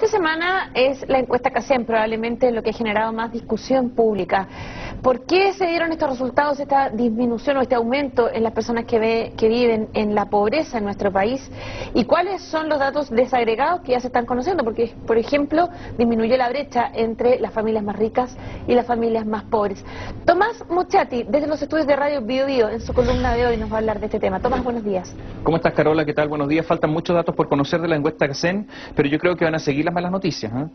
Esta semana es la encuesta CACEN, probablemente lo que ha generado más discusión pública. ¿Por qué se dieron estos resultados, esta disminución o este aumento en las personas que viven en la pobreza en nuestro país? ¿Y cuáles son los datos desagregados que ya se están conociendo? Porque, por ejemplo, disminuyó la brecha entre las familias más ricas y las familias más pobres. Tomás Muchati, desde los estudios de Radio Bio Bio, en su columna de hoy nos va a hablar de este tema. Tomás, buenos días. ¿Cómo estás, Carola? ¿Qué tal? Buenos días. Faltan muchos datos por conocer de la encuesta CACEN, pero yo creo que van a seguir las malas noticias, ¿eh?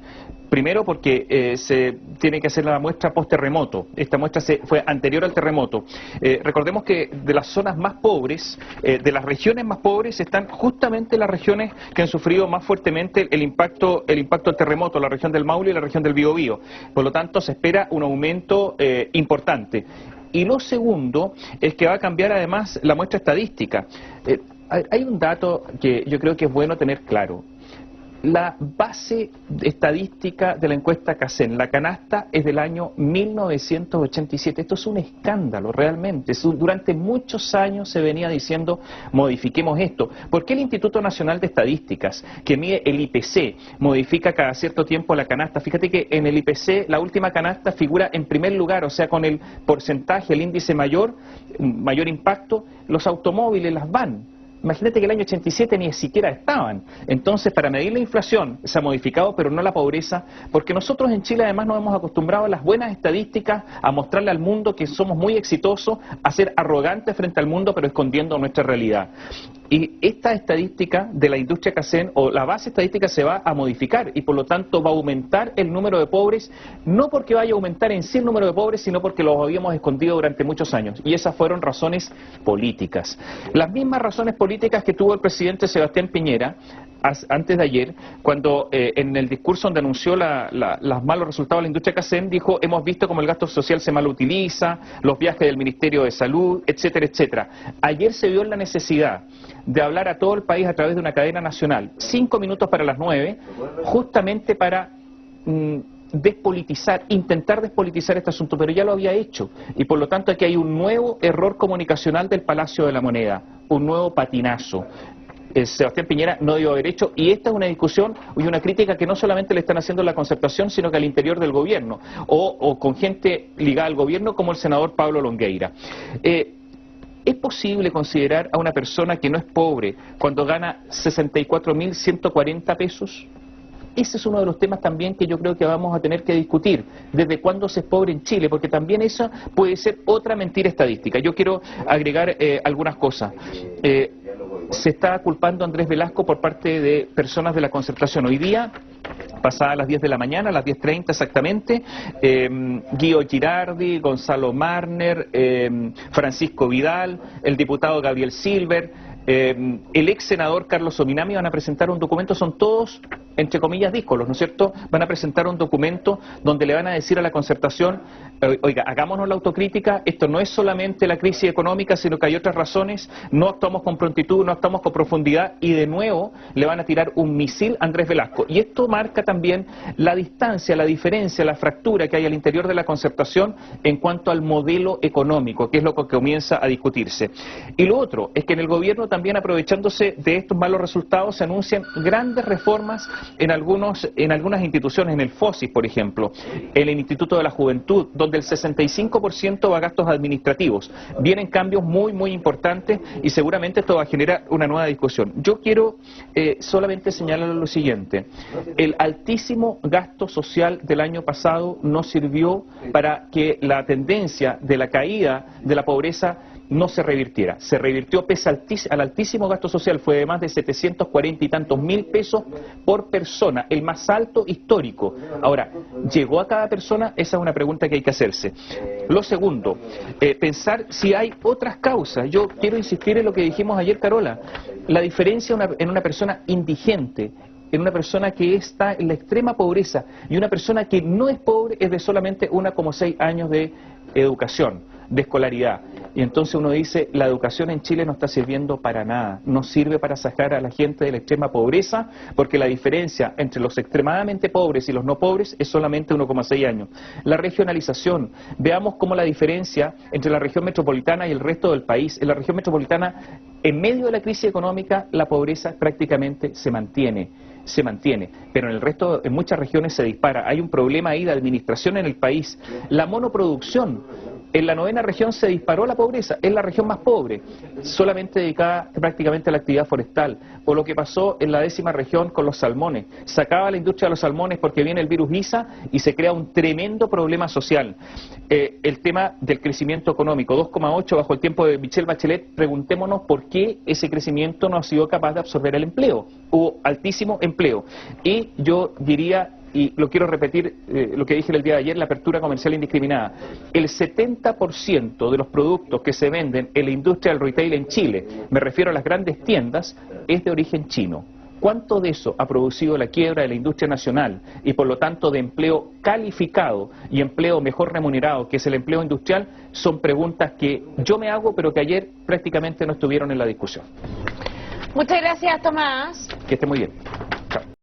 Primero porque se tiene que hacer la muestra post-terremoto. Esta muestra fue anterior al terremoto. Recordemos que de las zonas más pobres, de las regiones más pobres, están justamente las regiones que han sufrido más fuertemente el impacto del terremoto, la región del Maule y la región del Biobío. Por lo tanto, se espera un aumento importante. Y lo segundo es que va a cambiar además la muestra estadística. Hay un dato que yo creo que es bueno tener claro. La base estadística de la encuesta CACEN, la canasta, es del año 1987. Esto es un escándalo, realmente. Durante muchos años se venía diciendo, modifiquemos esto. ¿Por qué el Instituto Nacional de Estadísticas, que mide el IPC, modifica cada cierto tiempo la canasta? Fíjate que en el IPC la última canasta figura en primer lugar, o sea, con el porcentaje, el índice mayor impacto, los automóviles, las van. Imagínate que el año 87 ni siquiera estaban. Entonces, para medir la inflación se ha modificado, pero no la pobreza, porque nosotros en Chile además nos hemos acostumbrado a las buenas estadísticas, a mostrarle al mundo que somos muy exitosos, a ser arrogantes frente al mundo, pero escondiendo nuestra realidad. Y esta estadística de la industria CACEN, o la base estadística, se va a modificar y por lo tanto va a aumentar el número de pobres, no porque vaya a aumentar en sí el número de pobres, sino porque los habíamos escondido durante muchos años. Y esas fueron razones políticas. Las mismas razones políticas que tuvo el presidente Sebastián Piñera antes de ayer, cuando en el discurso donde anunció los malos resultados de la industria CACEN, dijo: hemos visto cómo el gasto social se mal utiliza, los viajes del Ministerio de Salud, etcétera, etcétera. Ayer se vio la necesidad de hablar a todo el país a través de una cadena nacional, 5 minutos para las 9, justamente para despolitizar, intentar despolitizar este asunto, pero ya lo había hecho, y por lo tanto aquí hay un nuevo error comunicacional del Palacio de la Moneda, un nuevo patinazo. Sebastián Piñera no debió haber hecho, y esta es una discusión y una crítica que no solamente le están haciendo a la Concertación, sino que al interior del gobierno, o con gente ligada al gobierno como el senador Pablo Longueira. ¿Es posible considerar a una persona que no es pobre cuando gana 64.140 pesos? Ese es uno de los temas también que yo creo que vamos a tener que discutir. ¿Desde cuándo se es pobre en Chile? Porque también esa puede ser otra mentira estadística. Yo quiero agregar algunas cosas. Se está culpando a Andrés Velasco por parte de personas de la Concertación. Hoy día, pasadas las 10 de la mañana, a las 10:30 exactamente, Guido Girardi, Gonzalo Marner, Francisco Vidal, el diputado Gabriel Silver, el ex senador Carlos Ominami van a presentar un documento. Son todos, entre comillas, díscolos, ¿no es cierto? Van a presentar un documento donde le van a decir a la Concertación: oiga, hagámonos la autocrítica, esto no es solamente la crisis económica, sino que hay otras razones, no actuamos con prontitud, no actuamos con profundidad, y de nuevo le van a tirar un misil a Andrés Velasco. Y esto marca también la distancia, la diferencia, la fractura que hay al interior de la Concertación en cuanto al modelo económico, que es lo que comienza a discutirse. Y lo otro es que en el gobierno, también aprovechándose de estos malos resultados, se anuncian grandes reformas en algunas instituciones, en el FOSIS, por ejemplo, en el Instituto de la Juventud, donde el 65% va a gastos administrativos. Vienen cambios muy, muy importantes y seguramente esto va a generar una nueva discusión. Yo quiero solamente señalar lo siguiente: el altísimo gasto social del año pasado no sirvió para que la tendencia de la caída de la pobreza no se revirtiera. Se revirtió pese al altísimo gasto social, fue de más de 740 y tantos mil pesos por persona, el más alto histórico. Ahora, ¿llegó a cada persona? Esa es una pregunta que hay que hacerse. Lo segundo, pensar si hay otras causas. Yo quiero insistir en lo que dijimos ayer, Carola. La diferencia en una persona indigente, en una persona que está en la extrema pobreza, y una persona que no es pobre, es de solamente 1,6 años de educación, de escolaridad. Y entonces uno dice: la educación en Chile no está sirviendo para nada, no sirve para sacar a la gente de la extrema pobreza, porque la diferencia entre los extremadamente pobres y los no pobres es solamente 1,6 años. La regionalización, veamos cómo la diferencia entre la región metropolitana y el resto del país. En la región metropolitana, en medio de la crisis económica, la pobreza prácticamente se mantiene. se mantiene, pero en el resto, en muchas regiones se dispara. Hay un problema ahí de administración en el país. La monoproducción. En la 9ª región se disparó la pobreza, es la región más pobre, solamente dedicada prácticamente a la actividad forestal, o lo que pasó en la 10ª región con los salmones. Se acaba la industria de los salmones porque viene el virus ISA y se crea un tremendo problema social. El tema del crecimiento económico, 2,8 bajo el tiempo de Michelle Bachelet, preguntémonos por qué ese crecimiento no ha sido capaz de absorber el empleo. Hubo altísimo empleo. Y yo diría, y lo quiero repetir, lo que dije el día de ayer, la apertura comercial indiscriminada. El 70% de los productos que se venden en la industria del retail en Chile, me refiero a las grandes tiendas, es de origen chino. ¿Cuánto de eso ha producido la quiebra de la industria nacional y por lo tanto de empleo calificado y empleo mejor remunerado, que es el empleo industrial? Son preguntas que yo me hago, pero que ayer prácticamente no estuvieron en la discusión. Muchas gracias, Tomás. Que esté muy bien.